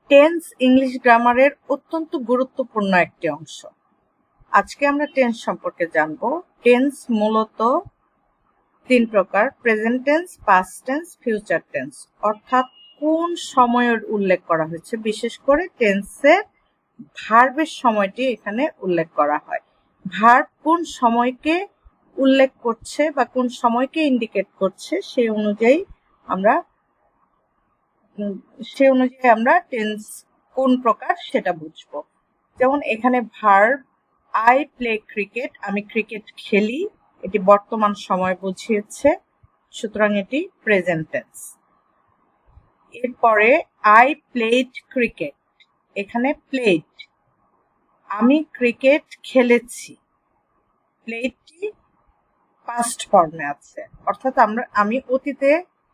Tense English গ্রামারের অত্যন্ত গুরুত্বপূর্ণ একটি অংশ। আজকে আমরা টেন্স সম্পর্কে জানব। টেন্স মূলত তিন প্রকার: present tense, past tense, future tense. অর্থাৎ কোন সময়ের উল্লেখ করা হয়েছে, বিশেষ করে টেন্সের ভার্বের সময়টি এখানে উল্লেখ করা হয়। ভার্ব কোন সময়কে উল্লেখ করছে বা কোন সময়কে ইন্ডিকেট করছে সেই অনুযায়ী আমরা টেন্স কোন প্রকার সেটা বুঝবো। যেমন এখানে ভার্ব আই প্লে ক্রিকেট, আমি ক্রিকেট খেলি, এটি বর্তমান সময় বুঝিয়েছে, সুতরাং এটি প্রেজেন্ট টেন্স। এরপরে আই প্লেড ক্রিকেট, এখানে প্লেড, আমি ক্রিকেট খেলেছি, প্লেডটি পাস্ট ফর্মে আছে, অর্থাৎ আমি অতীতে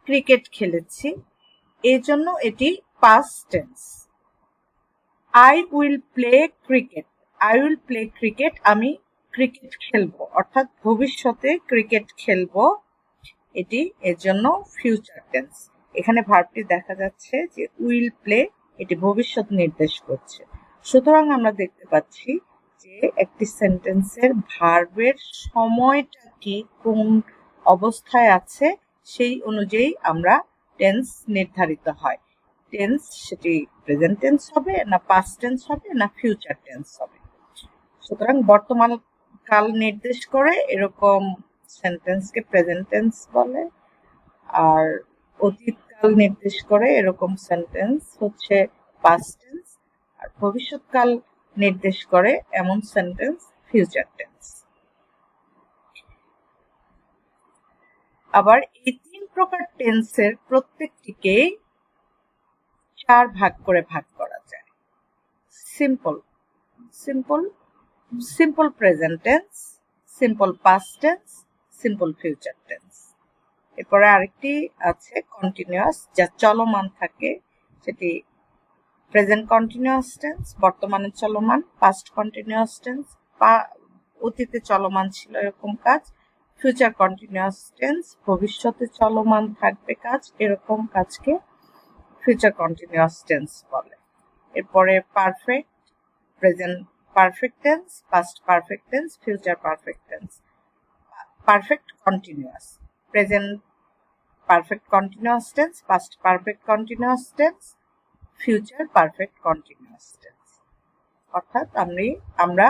ক্রিকেট খেলেছি, এই জন্য এটি past tense. I will play cricket, I will play cricket, আমি ক্রিকেট খেলবো, অর্থাৎ ভবিষ্যতে ক্রিকেট খেলবো, এটি এর জন্য ফিউচার টেন্স। এখানে ভার্বটি দেখা যাচ্ছে যে উইল প্লে, এটি ভবিষ্যৎ নির্দেশ করছে। সুতরাং আমরা দেখতে পাচ্ছি যে একটি সেন্টেন্সের ভার্বের সময়টা কি, কোন অবস্থায় আছে, সেই অনুযায়ী আমরা টেন্স নির্ধারিত হয়। টেন্স সেটি প্রেজেন্ট টেন্স হবে না পাস্ট টেন্স হবে না ফিউচার টেন্স হবে। সুতরাং বর্তমান কাল নির্দেশ করে এরকম সেন্টেন্সকে প্রেজেন্ট টেন্স বলে, আর অতীতকাল নির্দেশ করে এরকম সেন্টেন্স হচ্ছে পাস্ট টেন্স, আর ভবিষ্যৎকাল নির্দেশ করে এমন সেন্টেন্স ফিউচার টেন্স। আবার এই তিন প্রকার টেন্সের প্রত্যেকটিকে চার ভাগ করে ভাগ করা যায়। Simple simple present tense, simple past tense, simple future tense. এরপরে আরেকটি আছে কন্টিনিউয়াস, যা চলমান থাকে, সেটি প্রেজেন্ট কন্টিনিউয়াস টেন্স, বর্তমানে চলমান, পাস্ট কন্টিনিউয়াস টেন্স, অতীতে চলমান ছিল এরকম কাজ, ফিউচার কন্টিনিউয়াস টেন্স, ভবিষ্যতে চলমান থাকবে কাজ, এরকম কাজকে ফিউচার কন্টিনিউয়াস টেন্স বলে। এরপরে perfect, present perfect tense, past perfect tense, future perfect tense. Perfect continuous, present perfect continuous tense, past perfect continuous tense, future perfect continuous tense. অর্থাৎ আমরা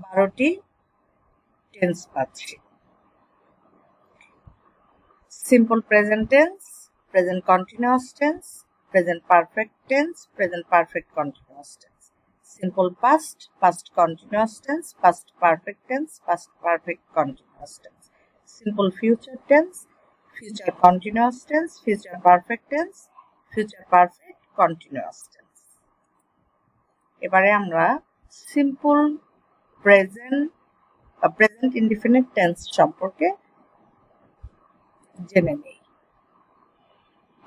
12টি টেন্স পাচ্ছি। Simple present tense, present continuous tense, present perfect tense, present perfect continuous tense. Simple past, past continuous tense, past perfect tense, past perfect continuous tense. Simple future tense, future continuous tense, future perfect tense, future perfect continuous tense. এবারে আমরা simple present indefinite tense সম্পর্কে জেনে নেই।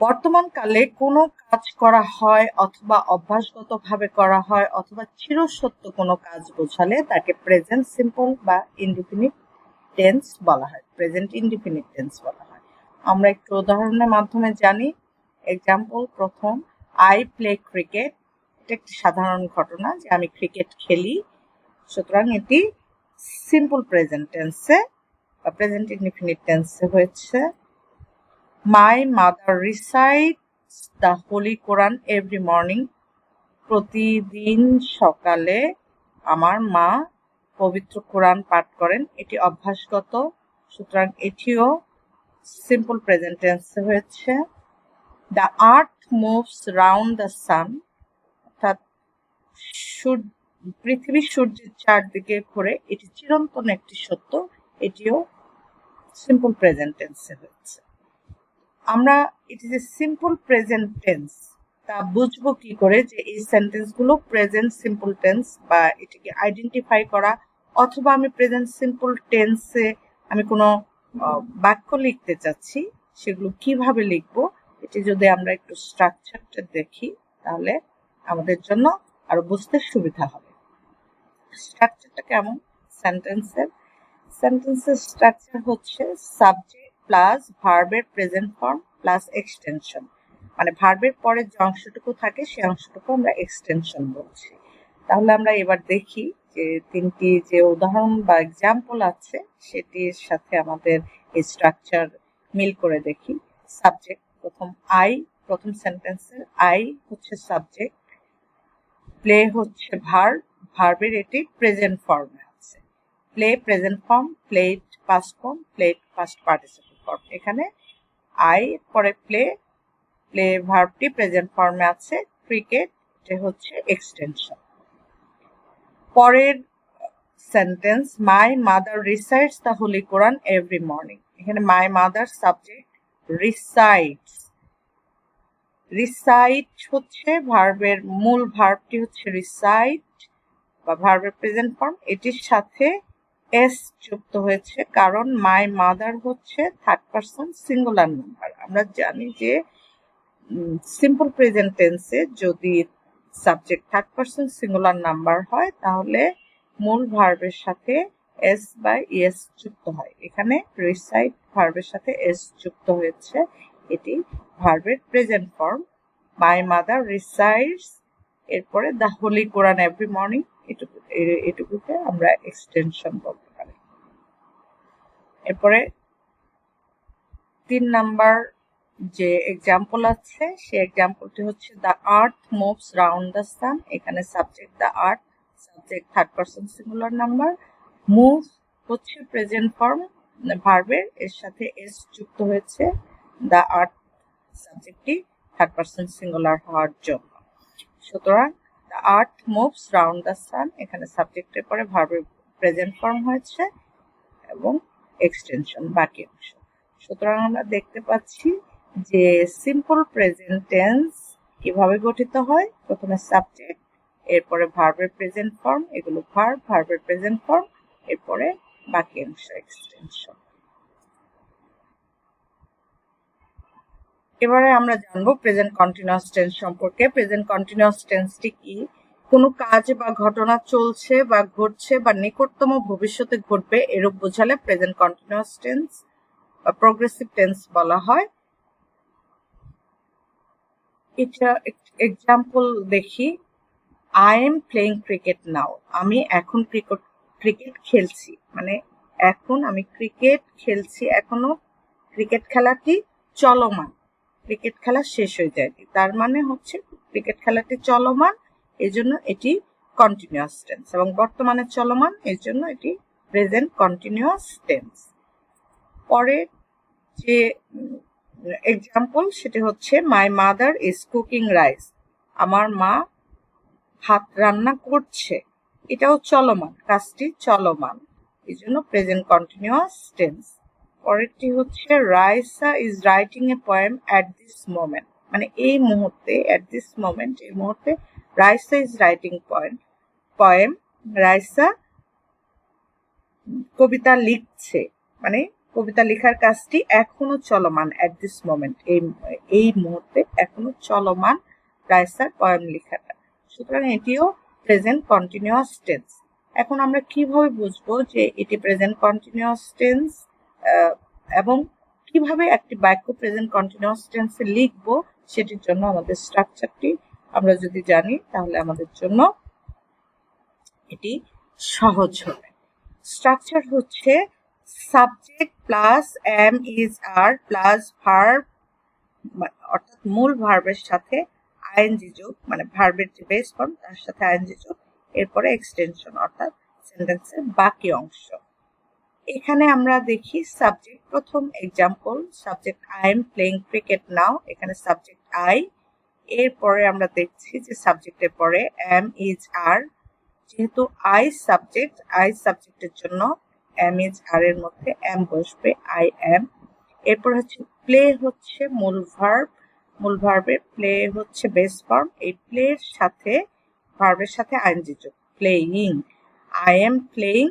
বর্তমান কালে কোনো কাজ করা হয় অথবা অভ্যাসগতভাবে করা হয় অথবা চিরসত্য কোনো কাজ বোঝালে তাকে প্রেজেন্ট সিম্পল বা ইনডিফিনিট টেন্স বলা হয়, প্রেজেন্ট ইনডিফিনিট টেন্স বলা হয়। আমরা একটু উদাহরণের মাধ্যমে জানি। এক্সাম্পল, প্রথম, আই প্লে ক্রিকেট, এটা একটি সাধারণ ঘটনা যে আমি ক্রিকেট খেলি, সুতরাং এটি সিম্পল প্রেজেন্ট টেন্সে বা প্রেজেন্ট ইনডিফিনিট টেন্সে হয়েছে। মাই mother recites the holy Quran every morning, প্রতিদিন সকালে আমার মা পবিত্র কোরআন পাঠ করেন, এটি অভ্যাসগত, সুতরাং এটিও সিম্পল প্রেজেন্ট টেন্সে হয়েছে। The earth moves round the সান, অর্থাৎ পৃথিবী সূর্যের চারদিকে ঘোরে, এটি চিরন্তন একটি সত্য, এটিও সিম্পল প্রেজেন্ট টেন্সে হয়েছে। আমরা এটি যে সিম্পল প্রেজেন্ট টেন্স তা বুঝবো কি করে যে এই সেন্টেন্সগুলো প্রেজেন্ট সিম্পল টেন্স, বা এটিকে আইডেন্টিফাই করা, অথবা আমি প্রেজেন্ট সিম্পল টেন্সে আমি কোনো বাক্য লিখতে চাচ্ছি, সেগুলো কিভাবে লিখবো, এটি যদি আমরা একটু স্ট্রাকচারটা দেখি তাহলে আমাদের জন্য আরো বুঝতে সুবিধা হবে। স্ট্রাকচারটা কেমন? সেন্টেন্সের স্ট্রাকচার হচ্ছে সাবজেক্ট প্লাস ভার্বের প্রেজেন্ট ফর্ম প্লাস এক্সটেনশন। মানে ভার্বের পরে যে অংশটুকু থাকে সেই অংশটুকু আমরা এক্সটেনশন বলছি। তাহলে আমরা এবার দেখি যে তিনটি যে উদাহরণ বা এক্সাম্পল আছে সেটির সাথে আমাদের এই স্ট্রাকচার মিল করে দেখি। সাবজেক্ট প্রথম আই, প্রথম সেন্টেন্সের আই হচ্ছে সাবজেক্ট, প্লে হচ্ছে ভার্ব, ভার্বের এটি প্রেজেন্ট ফর্মে আছে। Play present form, played past form, played past participle form. এখানে আই পরে প্লে, প্লে ভার্বটি প্রেজেন্ট ফর্মে আছে। ক্রিকেট এটা হচ্ছে এক্সটেনশন। পরের sentence, my mother recites the holy Quran every morning. এখানে my mother subject, recites, recite হচ্ছে ভার্বের মূল ভার্বটি হচ্ছে রিসাইট বা ভার্বের প্রেজেন্ট ফর্ম, এটির সাথে এস যুক্ত হয়েছে কারণ মাই মাদার হচ্ছে থার্ড পারসন সিঙ্গুলার নাম্বার। আমরা জানি যে সিম্পল প্রেজেন্ট টেন্সে যদি subject third person singular number হয় তাহলে মূল ভার্বের সাথে এস বা ইএস যুক্ত হয়। এখানে রিসাইট ভার্বের সাথে এস যুক্ত হয়েছে, এটি ভার্বের present form. My mother recites, এরপরে the holy Quran every morning, এটুকুকে আমরা এক্সটেনশন বলতে পারি। এরপরে 3 নাম্বার যে এক্সাম্পল আছে সেই এক্সাম্পলটি হচ্ছে the earth moves round the sun. এখানে subject the earth, subject third person singular number, move হচ্ছে প্রেজেন্ট ফর্ম ভার্বের, এর সাথে এস যুক্ত হয়েছে। দ্য আর্থ সাবজেক্টটি থার্ড পারসন সিঙ্গুলার হওয়ার জন্য। সুতরাং the earth moves round the sun, এখানে সাবজেক্টের পরে ভার্বের প্রেজেন্ট ফর্ম হয়েছে এবং এক্সটেনশন বাকি অংশ। সুতরাং আমরা দেখতে পাচ্ছি যে সিম্পল প্রেজেন্ট টেন্স কিভাবে গঠিত হয়। প্রথমে সাবজেক্ট, এরপরে ভার্বের প্রেজেন্ট ফর্ম, এগুলো ভার্ব, ভার্বের প্রেজেন্ট ফর্ম, এরপরে বাকি অংশ এক্সটেনশন। এবারে আমরা জানবো প্রেজেন্ট কন্টিনিউয়াস টেন্স সম্পর্কে। প্রেজেন্ট কন্টিনিউয়াস টেন্সটি কি? কোনো কাজ বা ঘটনা চলছে বা ঘটছে বা নিকটতম ভবিষ্যতে ঘটবে এরূপ বোঝালে প্রেজেন্ট কন্টিনিউয়াস টেন্স বা প্রগ্রেসিভ টেন্স বলা হয়। এটা এক্সাম্পল দেখি। আই এম প্লেইং ক্রিকেট নাও, আমি এখন ক্রিকেট খেলছি, মানে এখন আমি ক্রিকেট খেলছি, এখনো ক্রিকেট খেলাটি চলমান, ক্রিকেট খেলা শেষ হয়ে যায়নি, তার মানে হচ্ছে ক্রিকেট খেলাটি চলমান, এই জন্য এটি কন্টিনিউয়াস টেন্স, এবং বর্তমানে চলমান এই জন্য এটি প্রেজেন্ট কন্টিনিউয়াস টেন্স। পরে যে এক্সাম্পল সেটি হচ্ছে my mother is cooking rice, আমার মা ভাত রান্না করছে, এটাও চলমান, কাজটি চলমান, এই জন্য প্রেজেন্ট কন্টিনিউয়াস টেন্স। পরেরটি হচ্ছে Raisa is writing a poem at this moment, মানে এই মুহূর্তে, অ্যাট দিস মোমেন্ট এই মুহূর্তে Raisa is writing poem, Raisa কবিতা লিখছে, মানে কবিতা লেখার কাজটি এখনো চলমান, অ্যাট দিস মোমেন্ট এই মুহূর্তে এখনো চলমান রাইসার পোয়েম লেখাটা। সুতরাং এটিও প্রেজেন্ট কন্টিনিউয়াস টেন্স। এখন আমরা কিভাবে বুঝবো যে এটি প্রেজেন্ট কন্টিনিউয়াস টেন্স এবং কিভাবে একটি বাক্য প্রেজেন্ট কন্টিনিউয়াস টেন্সে লিখবো সেটির জন্য আমাদের স্ট্রাকচারটি আমরা যদি জানি তাহলে আমাদের জন্য এটি সহজ হবে। স্ট্রাকচার হচ্ছে subject plus am is are plus verb, অর্থাৎ মূল ভার্বের সাথে আইএনজি যোগ, মানে ভার্বের যে বেস ফর্ম তার সাথে আইএনজি যোগ, এরপরে এক্সটেনশন অর্থাৎ সেন্টেন্সের বাকি অংশ। এখানে আমরা দেখি সাবজেক্ট, প্রথম example subject I am playing cricket now, এখানে সাবজেক্ট আই, এরপরে আমরা দেখছি যে সাবজেক্টের পরে এম ইজ আর, যেহেতু আই সাবজেক্টের জন্য এম ইজ আর এর মধ্যে এম বসবে, আই এম। এরপর হচ্ছে প্লে হচ্ছে মূল ভার্বের, প্লে হচ্ছে বেস ফর্ম, এই প্লের সাথে ভার্বের সাথে আইএনজি যোগ, playing, I am playing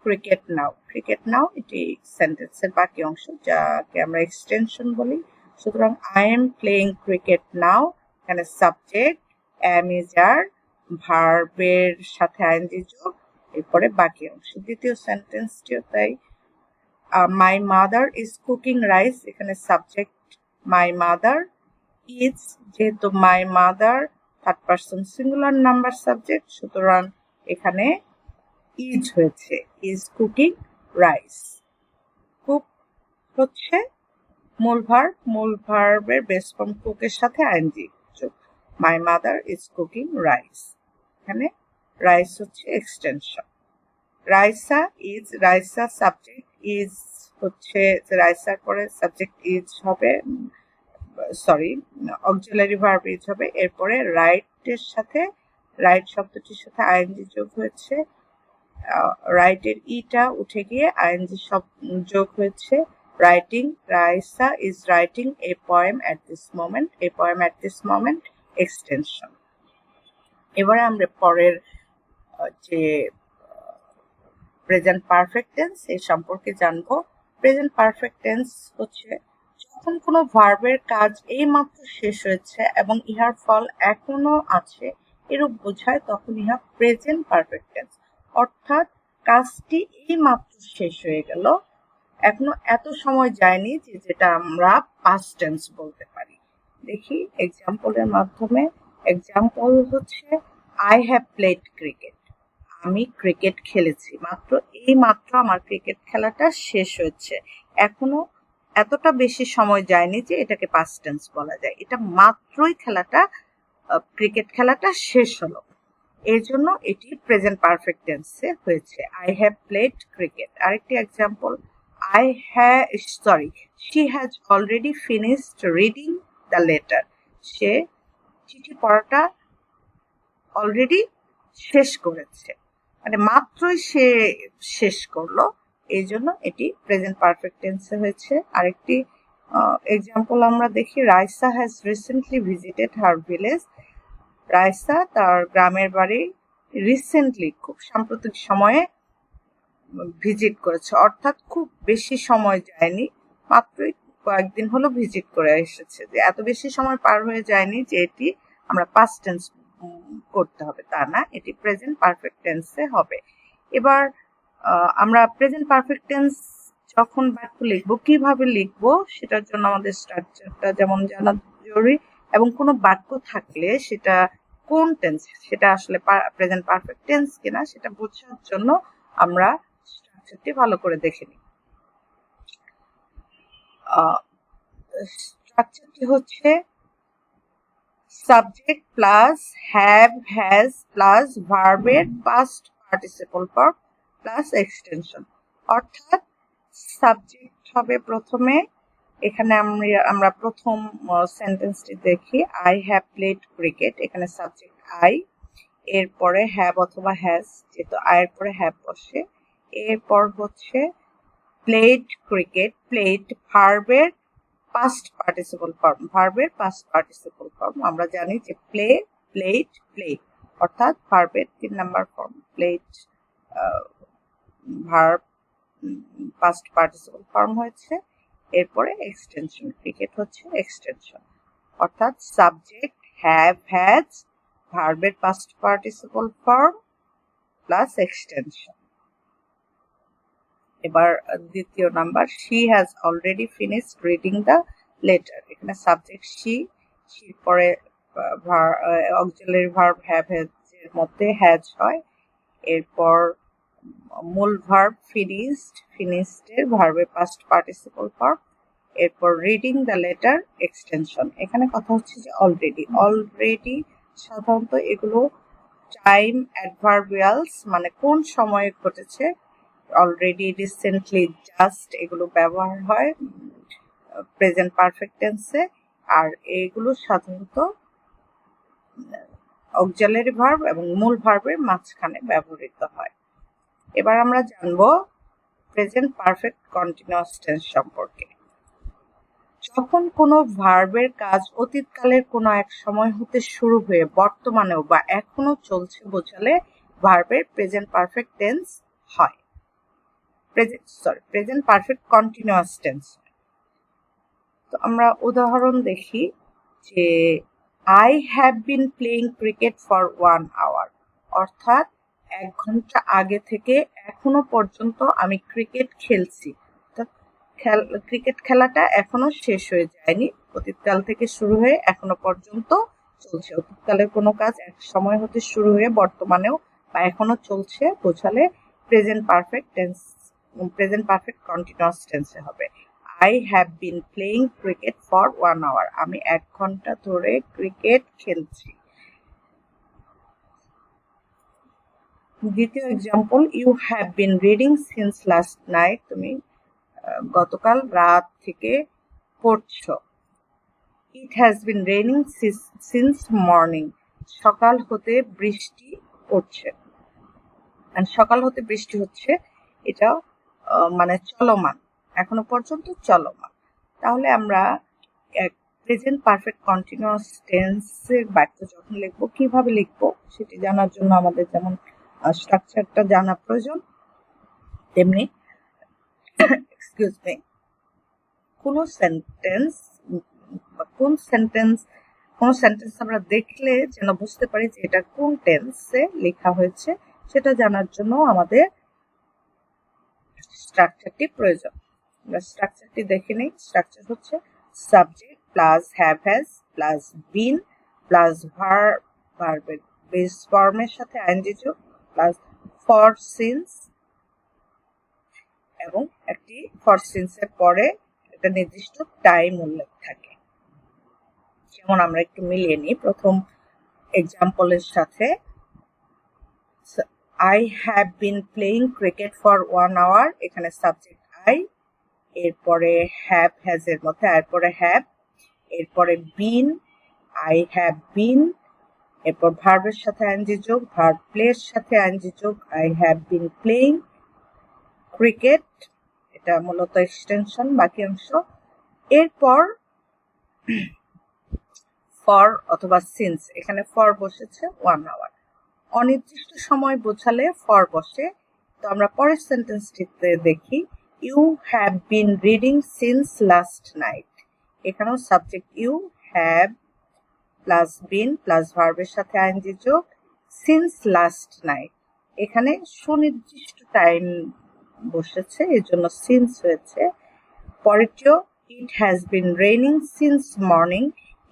cricket now, এটি সেন্টেন্সের বাকি অংশ যাকে আমরা এক্সটেনশন বলি। সুতরাং I am playing cricket now, এখানে সাবজেক্ট এম ইজ আর, ভার্বের সাথে আইএনজি যোগ, এরপরে বাকি অংশ। দ্বিতীয় সেন্টেন্সটিও তাই, my mother is cooking rice, এখানে সাবজেক্ট মাই মাদার, ইজ, যেহেতু my mother third person singular number subject, সুতরাং এখানে ইজ হয়েছে। Is cooking rice. কুক হচ্ছে মূল ভার্বের বেস ফর্ম কুকের সাথে আইএনজি যোগ। My mother is cooking rice, এখানে রাইস হচ্ছে extension. Raisa is, Raisa subject, is হচ্ছে রাইসার পরে সাবজেক্ট ইজ হবে, সরি অক্সিলারি ভার্ব ইজ হবে। এরপরে রাইটের সাথে, রাইট শব্দটির সাথে আইএনজি যোগ হয়েছে, রাইটের ইটা উঠে গিয়ে আইএনজি যোগ হয়েছে। Writing, Raisa is writing a poem at this moment, A poem at this moment extension. এবারে আমরা পরের যে প্রেজেন্ট পারফেক্ট টেন্স এর সম্পর্কে জানবো। প্রেজেন্ট পারফেক্ট টেন্স হচ্ছে যখন কোনো ভার্বের কাজ এইমাত্র শেষ হয়েছে এবং ইহার ফল এখনো আছে এরূপ বোঝায়, তখন ইহা প্রেজেন্ট পারফেক্ট টেন্স। অর্থাৎ কাজটি এইমাত্র শেষ হয়ে গেল, এখনো এত সময় যায়নি যে যেটা আমরা পাস্ট টেন্স বলতে পারি। দেখি এক্সাম্পলের মাধ্যমে। এক্সাম্পল হচ্ছে আই হ্যাভ প্লেড ক্রিকেট, আমি ক্রিকেট খেলেছি, এই মাত্র আমার ক্রিকেট খেলাটা শেষ হয়েছে, এখনো এতটা বেশি সময় যায়নি যে এটাকে পাস্ট টেন্স বলা যায়। এটা মাত্রই ক্রিকেট খেলাটা শেষ হলো, এর জন্য এটি প্রেজেন্ট পারফেক্ট টেন্সে হয়েছে। I have played cricket. আরেকটি example, she has already finished reading the letter, সে চিঠি পড়াটা অলরেডি শেষ করেছে, মানে মাত্রই সে শেষ করলো, এই জন্য এটি প্রেজেন্ট পারফেক্ট টেন্সে হয়েছে। আরেকটি এক্সাম্পল আমরা দেখি, Raisa has recently visited her village, Raisa তার গ্রামের বাড়ি রিসেন্টলি খুব সাম্প্রতিক সময়ে ভিজিট করেছে, অর্থাৎ খুব বেশি সময় যায়নি, মাত্রই কয়েকদিন হলো ভিজিট করে এসেছে, যে এত বেশি সময় পার হয়ে যায়নি যে এটি আমরা পাস্ট টেন্স করতে হবে তা না, এটি প্রেজেন্ট পারফেক্ট টেন্সে হবে। এবার আমরা প্রেজেন্ট পারফেক্ট টেন্স যখন বাক্য লিখবো কিভাবে লিখবো সেটার জন্য আমাদের স্ট্রাকচারটা যেমন জানা জরুরি, এবং কোনো বাক্য থাকলে সেটা কোন টেন্স, সেটা আসলে প্রেজেন্ট পারফেক্ট টেন্স কিনা সেটা বোঝার জন্য আমরা স্ট্রাকচারটি ভালো করে দেখে নিই। স্ট্রাকচারটি হচ্ছে subject plus have has plus ভার্বের past participle form plus extension. অর্থাৎ সাবজেক্ট হবে প্রথমে, এখানে আমরা প্রথম সেন্টেন্সটি দেখি, আই হ্যাভ প্লেড ক্রিকেট, এখানে সাবজেক্ট আই, এরপরে হ্যাভ অথবা হ্যাজ, যেহেতু আয়ের পরে হ্যাভ বসে, এরপর হচ্ছে প্লেড ক্রিকেট, প্লেড ভার্বের পাস্ট পার্টিসিপল ফর্ম, ভার্বের পাস্ট পার্টিসিপল ফর্ম আমরা জানি যে প্লে, প্লেড, প্লে, অর্থাৎ ভার্বের 3 number form, played verb past participle form হয়েছে, এরপরে এক্সটেনশন, ক্রিকেট হচ্ছে এক্সটেনশন, অর্থাৎ সাবজেক্ট হ্যাভ হ্যাজ ভার্বের past participle form plus extension. এবার দ্বিতীয় number, she has already finished reading the letter, এখানে সাবজেক্ট শি, শির পরে অক্সিলারি ভার্ব হ্যাভ হ্যাজ এর মধ্যে হ্যাজ হয়, এরপর মূল ভার্ব ফিনিশড, ফিনিশড এর ভার্বের পাস্ট পার্টিসিপল ফর্ম, এরপর রিডিং দ্য লেটার এক্সটেনশন। এখানে কথা হচ্ছে যে অলরেডি, অলরেডি সাধারণত এগুলো টাইম অ্যাডভার্বিয়ালস, মানে কোন সময়ে ঘটেছে, অলরেডি, রিসেন্টলি, জাস্ট, এগুলো ব্যবহার হয় প্রেজেন্ট পারফেক্ট টেন্সে, আর এগুলো সাধারণত অক্সিলারি ভার্ব এবং মূল ভার্বের মাঝখানে ব্যবহৃত হয়। এবার আমরা জানবো প্রেজেন্ট পারফেক্ট কন্টিনিউয়াস টেন্স সম্পর্কে। যখন কোনো ভার্বের কাজ অতীতকালের কোনো এক সময় হতে শুরু হয়ে বর্তমানেও বা এখনো চলছে বোঝালে ভার্বের প্রেজেন্ট পারফেক্ট টেন্স হয়, প্রেজেন্ট পারফেক্ট কন্টিনিউয়াস টেন্স। তো আমরা উদাহরণ দেখি যে I have been playing cricket for 1 hour, অর্থাৎ 1 ঘন্টা আগে থেকে এখনো পর্যন্ত আমি ক্রিকেট খেলছি, অর্থাৎ ক্রিকেট খেলাটা এখনো শেষ হয়ে যায়নি, অতীতকাল থেকে শুরু হয়ে এখনো পর্যন্ত চলছে। অতীতকালের কোনো কাজ এক সময় হতে শুরু হয়ে বর্তমানেও বা এখনো চলছে বোঝালে present perfect tense, present perfect continuous টেন্সে হবে। I have been playing cricket for 1 hour. আমি 1 ঘন্টা ধরে ক্রিকেট খেলছি। দ্বিতীয় example, you have been reading since last night. তুমি গতকাল রাত থেকে পড়ছো। It has been raining since morning. সকাল হতে বৃষ্টি পড়ছে। সকাল হতে বৃষ্টি হচ্ছে, এটা মানে চলমান, এখনো পর্যন্ত চলমান। তাহলে আমরা প্রেজেন্ট পারফেক্ট কন্টিনিউয়াস টেন্সের বাক্য যখন লিখবো কিভাবে লিখবো সেটি জানার জন্য আমাদের যেমন স্ট্রাকচারটা জানা প্রয়োজন, তেমনি এক্সকিউজ মি, কোন সেন্টেন্স আমরা দেখলে যেন বুঝতে পারি যে এটা কোন টেন্সে লেখা হয়েছে সেটা জানার জন্য আমাদের স্ট্রাকচারটি প্রয়োজন। আমরা স্ট্রাকচারটি দেখে নিই। স্ট্রাকচার হচ্ছে subject plus have has plus been plus ভার্বের বেস ফর্মের সাথে আইএনজি যোগ প্লাস ফর সিন্স, এবং একটি ফর সিন্সের পরে একটা নির্দিষ্ট টাইম উল্লেখ থাকে। যেমন আমরা একটু মিলিয়ে নিই প্রথম এক্সাম্পলের সাথে। I have been playing cricket for 1 hour, এখানে সাবজেক্ট আই, এরপরে হ্যাভ হ্যাজ এর মধ্যে এরপরে হ্যাভ, এরপরে বিন, আই হ্যাভ বিন, এরপর ভার্বের সাথে আইএনজি যোগ, ভার্ব প্লের সাথে আইএনজি যোগ, I have been playing cricket, এটা মূলত এক্সটেনশন বাকি অংশ। এরপর ফর অথবা সিন্স, এখানে ফর বসেছে 1 আওয়ার। অনির্দিষ্ট সময় বোঝালে ফর বসে। তো আমরা পরের সেন্টেন্সটিতে দেখি, you have been reading since last night. এখানেও subject you, have plus been plus ভার্বের সাথে আইএনজি যোগ, সিন্স লাস্ট নাইট। এখানে সুনির্দিষ্ট টাইম বসেছে, এর জন্য সিন্স হয়েছে। পরেরটিও, it has been raining since morning.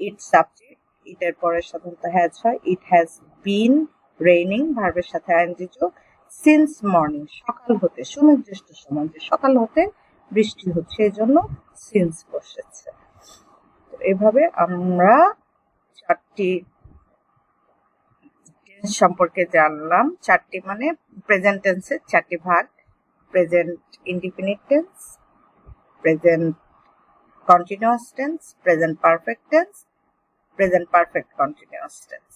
It subject, ইটের পরে সাধারণত হ্যাজ হয়। ইট হ্যাজ বিন রেইনিং, ভার্বের সাথে আইএনজি যোগ, সিন্স মর্নিং, সকাল হতে, সুনির্দিষ্ট সময় যে সকাল হতে বৃষ্টি হচ্ছে এই জন্য সিন্স বসেছে। এভাবে আমরা 4টি টেন্স সম্পর্কে জানলাম। 4টি মানে প্রেজেন্ট টেন্সের 4টি ভাগ: present indefinite tense, present continuous tense, present perfect tense, present perfect continuous tense.